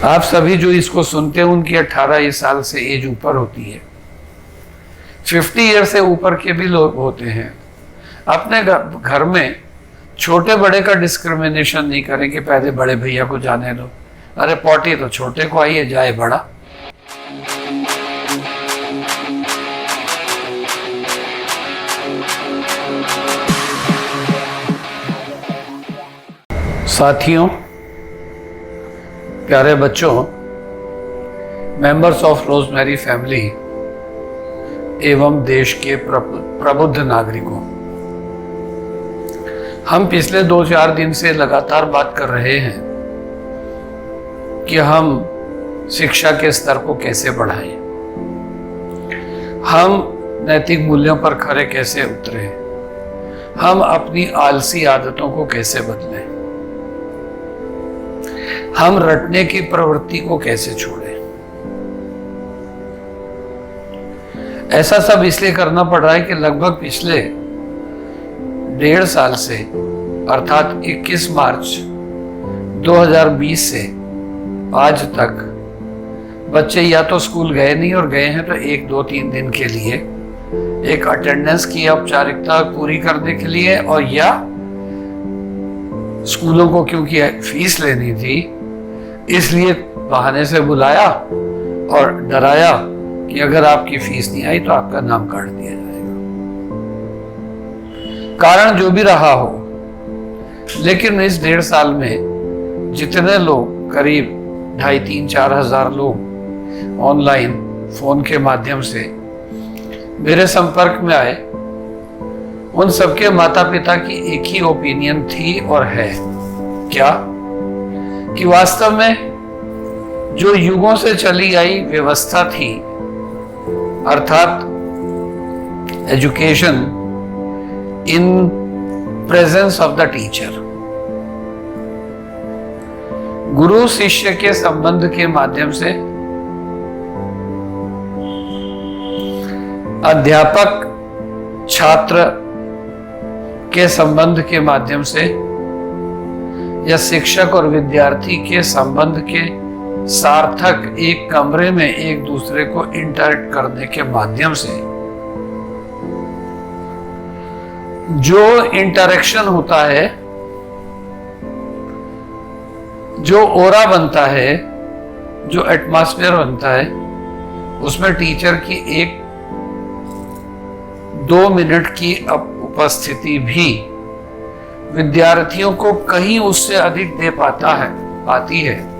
आप सभी जो इसको सुनते हैं उनकी 18 साल से एज ऊपर होती है, 50 ईयर से ऊपर के भी लोग होते हैं। अपने घर में छोटे बड़े का डिस्क्रिमिनेशन नहीं करें कि पहले बड़े भैया को जाने दो, अरे पॉटी तो छोटे को आइए, जाए बड़ा। साथियों, प्यारे बच्चों, मेंबर्स ऑफ रोजमेरी फैमिली एवं देश के प्रबुद्ध नागरिकों, हम पिछले 2-4 दिन से लगातार बात कर रहे हैं कि हम शिक्षा के स्तर को कैसे बढ़ाएं, हम नैतिक मूल्यों पर खरे कैसे उतरें, हम अपनी आलसी आदतों को कैसे बदलें, हम रटने की प्रवृत्ति को कैसे छोड़ें। ऐसा सब इसलिए करना पड़ रहा है कि लगभग पिछले 1.5 साल से अर्थात 21 मार्च 2020 से आज तक बच्चे या तो स्कूल गए नहीं, और गए हैं तो 1, 2, 3 दिन के लिए एक अटेंडेंस की औपचारिकता पूरी करने के लिए, और या स्कूलों को क्योंकि फीस लेनी थी इसलिए बहाने से बुलाया और डराया कि अगर आपकी फीस नहीं आई तो आपका नाम काट दिया जाएगा। कारण जो भी रहा हो, लेकिन इस 1.5 साल में जितने लोग, करीब 2,500-4 हजार लोग ऑनलाइन फोन के माध्यम से मेरे संपर्क में आए, उन सबके माता पिता की एक ही ओपिनियन थी और है, क्या कि वास्तव में जो युगों से चली आई व्यवस्था थी, अर्थात education in presence of the teacher, गुरु शिष्य के संबंध के माध्यम से, अध्यापक छात्र के संबंध के माध्यम से, या शिक्षक और विद्यार्थी के संबंध के सार्थक एक कमरे में एक दूसरे को इंटरेक्ट करने के माध्यम से जो इंटरेक्शन होता है, जो ओरा बनता है, जो एटमॉस्फेयर बनता है, उसमें टीचर की 1-2 मिनट की उपस्थिति भी विद्यार्थियों को कहीं उससे अधिक दे पाती है,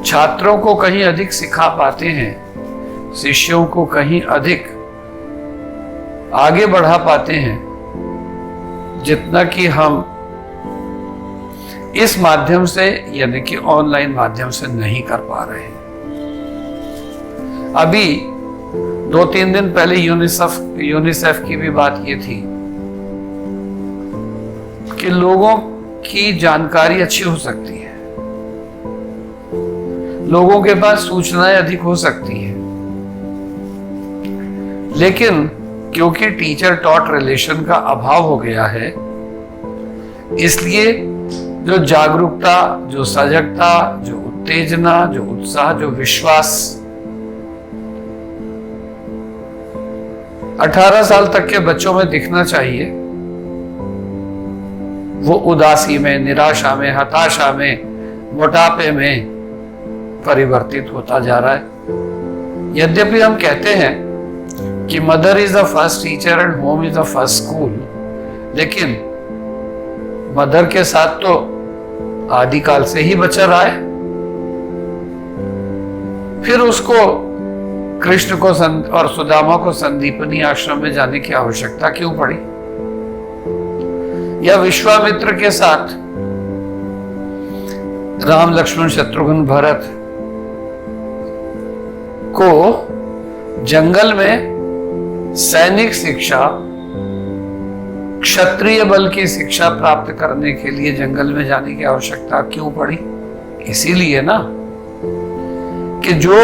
छात्रों को कहीं अधिक सिखा पाते हैं, शिष्यों को कहीं अधिक आगे बढ़ा पाते हैं, जितना कि हम इस माध्यम से यानी कि ऑनलाइन माध्यम से नहीं कर पा रहे हैं। अभी 2-3 दिन पहले यूनिसेफ की भी बात ये थी कि लोगों की जानकारी अच्छी हो सकती है, लोगों के पास सूचनाएं अधिक हो सकती हैं, लेकिन क्योंकि टीचर टॉट रिलेशन का अभाव हो गया है, इसलिए जो जागरूकता, जो सजगता, जो उत्तेजना, जो उत्साह, जो विश्वास 18 साल तक के बच्चों में दिखना चाहिए, वो उदासी में, निराशा में, हताशा में, मोटापे में परिवर्तित होता जा रहा है। यद्यपि हम कहते हैं कि mother is the first teacher and home is the first school, लेकिन मदर के साथ तो आदिकाल से ही बच्चा रहा है, फिर उसको कृष्ण को और सुदामा को संदीपनी आश्रम में जाने की आवश्यकता क्यों पड़ी, या विश्वामित्र के साथ राम लक्ष्मण शत्रुघ्न भरत को जंगल में सैनिक शिक्षा, क्षत्रिय बल की शिक्षा प्राप्त करने के लिए जंगल में जाने की आवश्यकता क्यों पड़ी? इसीलिए ना कि जो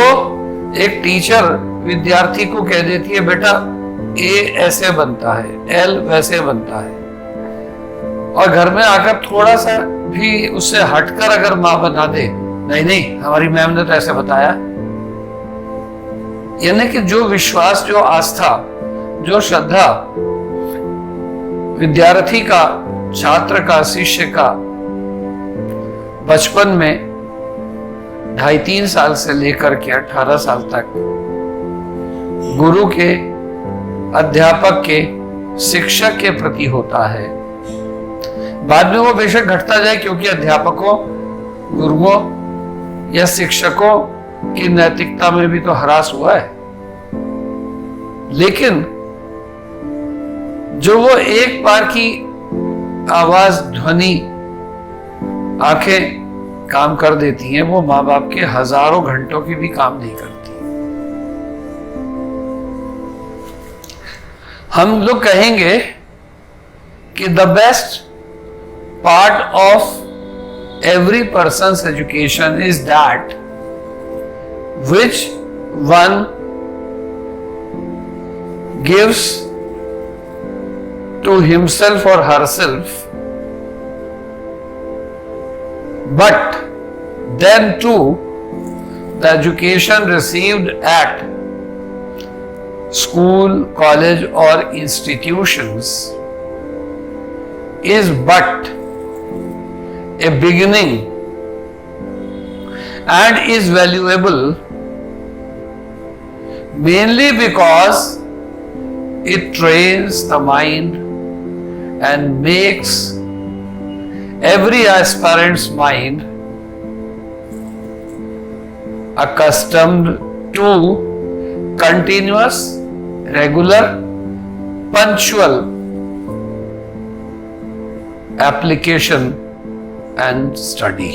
एक टीचर विद्यार्थी को कह देती है बेटा ए ऐसे बनता है, एल वैसे बनता है, और घर में आकर थोड़ा सा भी उससे हटकर अगर माँ बना दे नहीं नहीं, हमारी मैम ने तो ऐसे बताया। यानी कि जो विश्वास, जो आस्था, जो श्रद्धा विद्यार्थी का, छात्र का, शिष्य का बचपन में 2.5-3 साल से लेकर के 18 साल तक गुरु के, अध्यापक के, शिक्षक के प्रति होता है, बाद में वो बेशक घटता जाए, क्योंकि अध्यापकों, गुरुओं या शिक्षकों की नैतिकता में भी तो ह्रास हुआ है, लेकिन जो वो एक बार की आवाज, ध्वनि, आंखें काम कर देती हैं, वो माँ बाप के हजारों घंटों की भी काम नहीं करती। हम लोग कहेंगे कि the best part of every persons education is that which one gives to himself or herself, but then too the education received at school, college or institutions is but a beginning and is valuable mainly because it trains the mind and makes every aspirant's mind accustomed to continuous, regular, punctual application and study.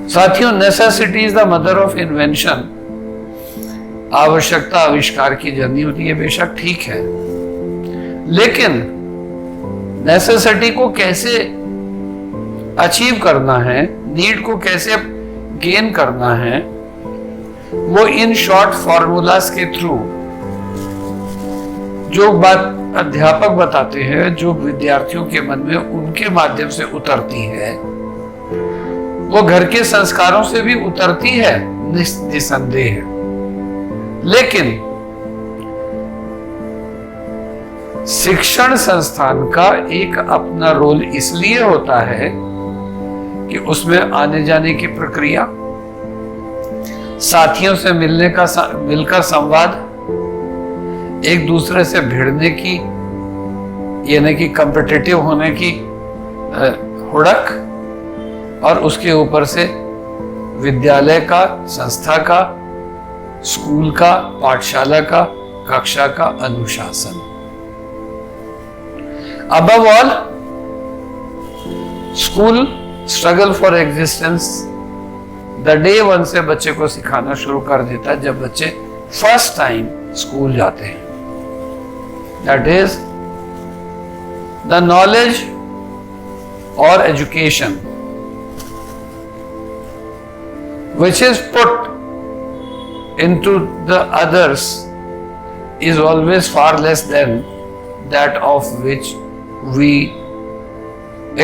साथियों, necessity is the mother of invention. आवश्यकता आविष्कार की जननी होती है, बेशक ठीक है, लेकिन नेसेसिटी को कैसे अचीव करना है, नीड को कैसे गेन करना है, वो इन शॉर्ट फॉर्मूलाज के थ्रू जो बात अध्यापक बताते हैं, जो विद्यार्थियों के मन में उनके माध्यम से उतरती है, वो घर के संस्कारों से भी उतरती है निसंदेह, लेकिन शिक्षण संस्थान का एक अपना रोल इसलिए होता है कि उसमें आने जाने की प्रक्रिया, साथियों से मिलकर संवाद, एक दूसरे से भिड़ने की, यानी कि कॉम्पिटिटिव होने की हुड़क, और उसके ऊपर से विद्यालय का, संस्था का, स्कूल का, पाठशाला का, कक्षा का अनुशासन। Above all, school struggle for existence the day one से बच्चे को सिखाना शुरू कर देता है, जब बच्चे फर्स्ट टाइम स्कूल जाते हैं। दैट इज द नॉलेज और education which is put into the others is always far less than that of which we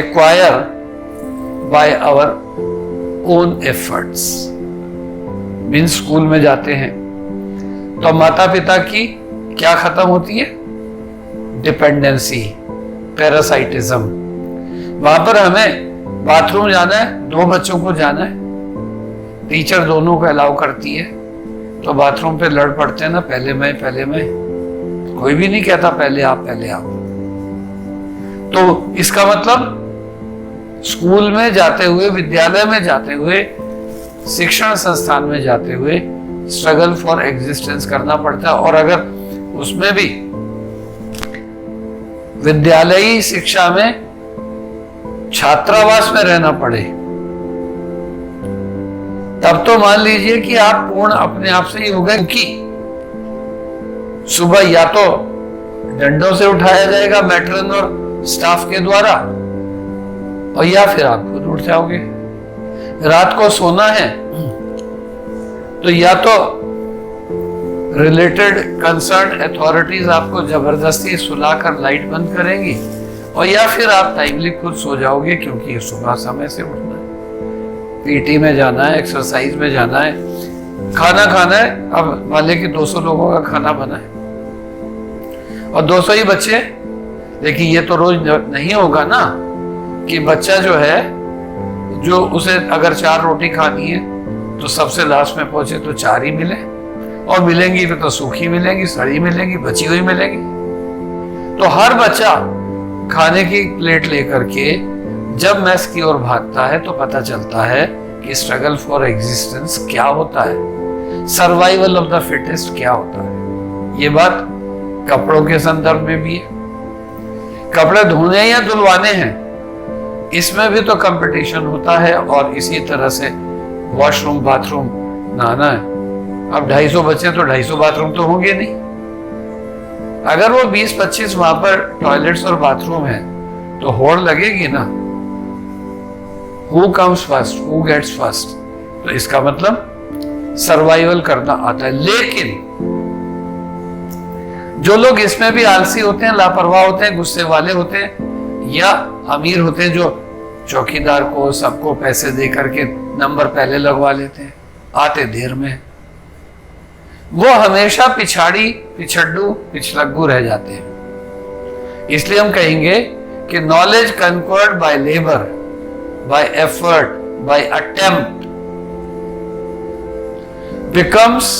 acquire by our own efforts. Means school में जाते हैं तो माता पिता की क्या खत्म होती है? Dependency, parasitism. वहां पर हमें बाथरूम जाना है, 2 बच्चों को जाना है, टीचर दोनों को अलाउ करती है, तो बाथरूम पे लड़ पड़ते हैं ना, पहले मैं, कोई भी नहीं कहता पहले आप। तो इसका मतलब स्कूल में जाते हुए, विद्यालय में जाते हुए, शिक्षण संस्थान में जाते हुए स्ट्रगल फॉर एग्जिस्टेंस करना पड़ता है। और अगर उसमें भी विद्यालयी शिक्षा में छात्रावास में रहना पड़े, तब तो मान लीजिए कि आप पूर्ण अपने आप से ही हो गए, कि सुबह या तो डंडों से उठाया जाएगा मैट्रन और स्टाफ के द्वारा, और या फिर आप खुद उठ जाओगे। रात को सोना है तो या तो रिलेटेड कंसर्न अथॉरिटीज आपको जबरदस्ती सुलाकर लाइट बंद करेंगी, और या फिर आप टाइमली खुद सो जाओगे, क्योंकि सुबह समय से उठना है, पीटी में जाना है, एक्सरसाइज में जाना है, खाना खाना है। अब मान लें कि 200 लोगों का खाना बना है और 200 ही बच्चे, लेकिन ये तो रोज नहीं होगा ना कि बच्चा जो है, जो उसे अगर 4 रोटी खानी है तो सबसे लास्ट में पहुंचे तो 4 ही मिले, और मिलेंगी तो सूखी मिलेंगी, सड़ी मिलेंगी, बची हुई मिलेंगी। तो हर बच्चा खाने की प्लेट लेकर के जब मैस की ओर भागता है तो पता चलता है कि स्ट्रगल फॉर एग्जिस्टेंस क्या होता है, सर्वाइवल ऑफ द फिटेस्ट क्या होता है। ये बात कपड़ों के संदर्भ में भी है। कपड़े धोने या धुलवाने हैं, इसमें भी तो कंपटीशन होता है, और इसी तरह से वॉशरूम, बाथरूम, नहाना है। अब 250 बच्चे तो 250 बाथरूम तो होंगे नहीं। अगर वो 20-25 वहां पर टॉयलेट्स और बाथरूम है तो होड़ लगेगी ना। Who comes first, who gets first. तो इसका मतलब सर्वाइवल करना आता है। लेकिन जो लोग इसमें भी आलसी होते हैं, लापरवाह होते हैं, गुस्से वाले होते हैं, या अमीर होते हैं जो चौकीदार को, सबको पैसे दे करके नंबर पहले लगवा लेते हैं, आते देर में, वो हमेशा पिछाड़ी, पिछड्डू, पिछलग्गू रह जाते हैं। इसलिए हम कहेंगे कि knowledge conquered by labour, by effort, by attempt becomes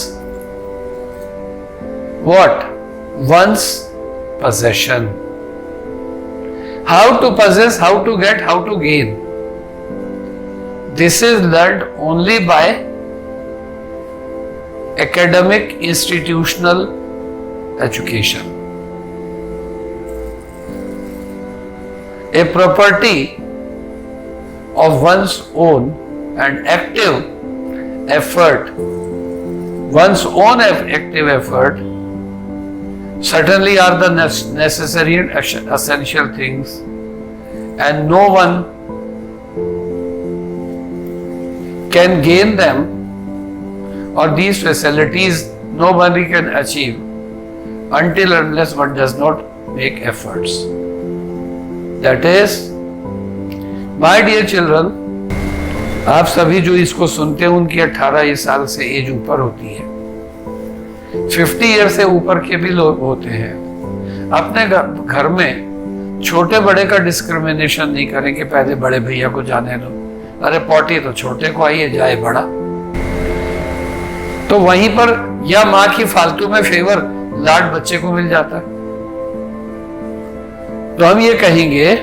what? one's possession. How to possess, how to get, how to gain. This is learned only by academic institutional education. A property of one's own and active effort, one's own active effort certainly are the necessary and essential things, and no one can gain them, or these facilities nobody can achieve until unless one does not make efforts. That is, my dear children, आप सभी जो इसको सुनते हैं उनकी 18 साल से as ऊपर होती है, 50 ईयर से ऊपर के भी लोग होते हैं। अपने घर में छोटे बड़े का डिस्क्रिमिनेशन नहीं करें कि पहले बड़े भैया को जाने दो, अरे पॉटी तो छोटे को आइए, जाए बड़ा। तो वहीं पर या माँ की फालतू में फेवर, लाड बच्चे को मिल जाता है। तो हम ये कहेंगे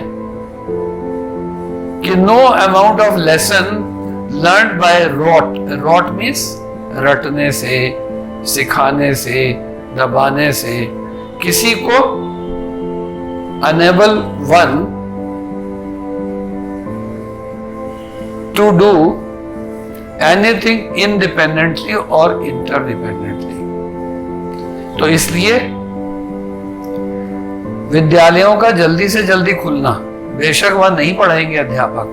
कि no amount of lesson learn by rote, rote means रटने से, सिखाने से, दबाने से, किसी को enable one to do anything independently और इंटरडिपेंडेंटली। तो इसलिए विद्यालयों का जल्दी से जल्दी खुलना, बेशक वह नहीं पढ़ाएंगे अध्यापक,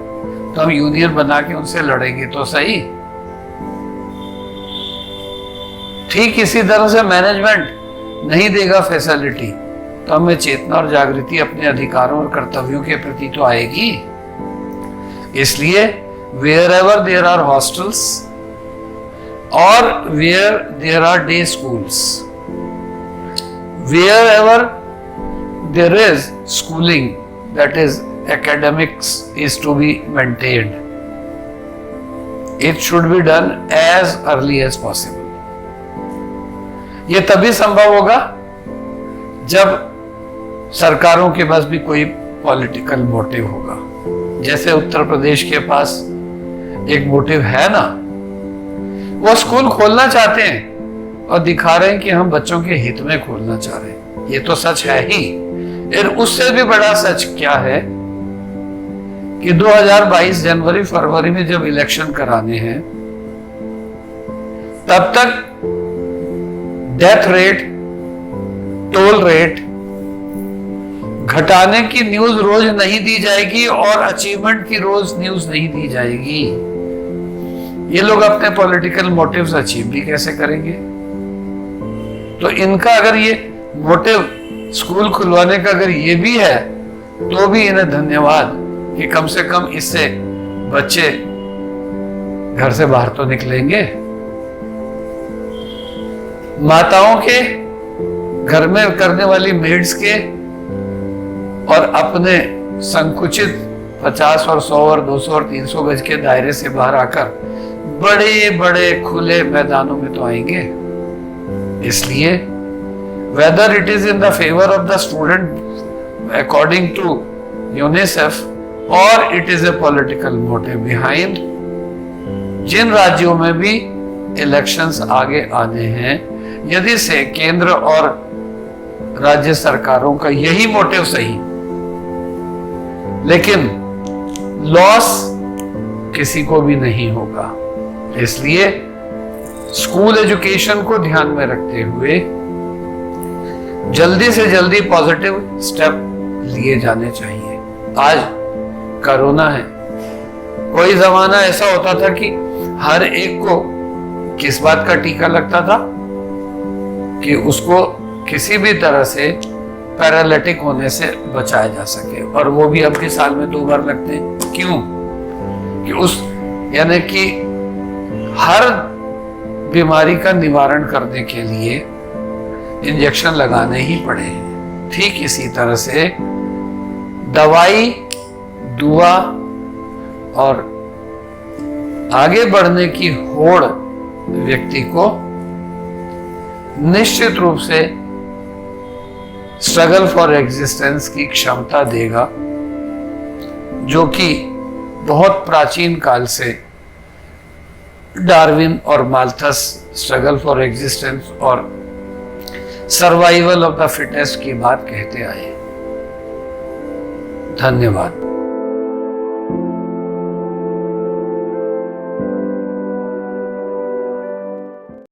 तो हम यूनियन बना के उनसे लड़ेंगे तो सही। ठीक इसी तरह से मैनेजमेंट नहीं देगा फैसिलिटी, तो हमें चेतना और जागृति अपने अधिकारों और कर्तव्यों के प्रति तो आएगी। इसलिए wherever there are hostels or where there are day schools, wherever there is schooling, that is academics is to be maintained, it should be done as early as possible. ये तभी संभव होगा जब सरकारों के पास भी कोई पॉलिटिकल मोटिव होगा। जैसे उत्तर प्रदेश के पास एक मोटिव है ना, वो स्कूल खोलना चाहते हैं और दिखा रहे हैं कि हम बच्चों के हित में खोलना चाह रहे हैं। ये तो सच है ही। और उससे भी बड़ा सच क्या है कि 2022 जनवरी फरवरी में जब इलेक्शन कराने हैं, तब तक डेथ रेट, टोल रेट घटाने की न्यूज रोज नहीं दी जाएगी और अचीवमेंट की रोज न्यूज नहीं दी जाएगी। ये लोग अपने पॉलिटिकल मोटिव्स अचीव भी कैसे करेंगे? तो इनका अगर ये मोटिव स्कूल खुलवाने का अगर ये भी है, तो भी इन्हें धन्यवाद कि कम से कम इससे बच्चे घर से बाहर तो निकलेंगे। माताओं के, घर में करने वाली मेड्स के और अपने संकुचित 50 और 100 और 200 और 300 गज के दायरे से बाहर आकर बड़े बड़े खुले मैदानों में तो आएंगे। इसलिए whether it is in the favour of the student according to UNICEF और it is a political motive behind, जिन राज्यों में भी इलेक्शंस आगे आने हैं, यदि से केंद्र और राज्य सरकारों का यही मोटिव सही, लेकिन लॉस किसी को भी नहीं होगा। इसलिए स्कूल एजुकेशन को ध्यान में रखते हुए जल्दी से जल्दी पॉजिटिव स्टेप लिए जाने चाहिए। आज कोरोना है, कोई जमाना ऐसा होता था कि हर एक को किस बात का टीका लगता था कि उसको किसी भी तरह से पैरालिटिक होने से बचाया जा सके, और वो भी अब के साल में 2 बार लगते हैं। क्यों? कि उस यानी कि हर बीमारी का निवारण करने के लिए इंजेक्शन लगाने ही पड़े हैं। ठीक इसी तरह से दवाई, दुआ और आगे बढ़ने की होड़ व्यक्ति को निश्चित रूप से स्ट्रगल फॉर एग्जिस्टेंस की क्षमता देगा, जो कि बहुत प्राचीन काल से डार्विन और माल्थस स्ट्रगल फॉर एग्जिस्टेंस और सर्वाइवल ऑफ द फिटेस्ट की बात कहते आए। धन्यवाद।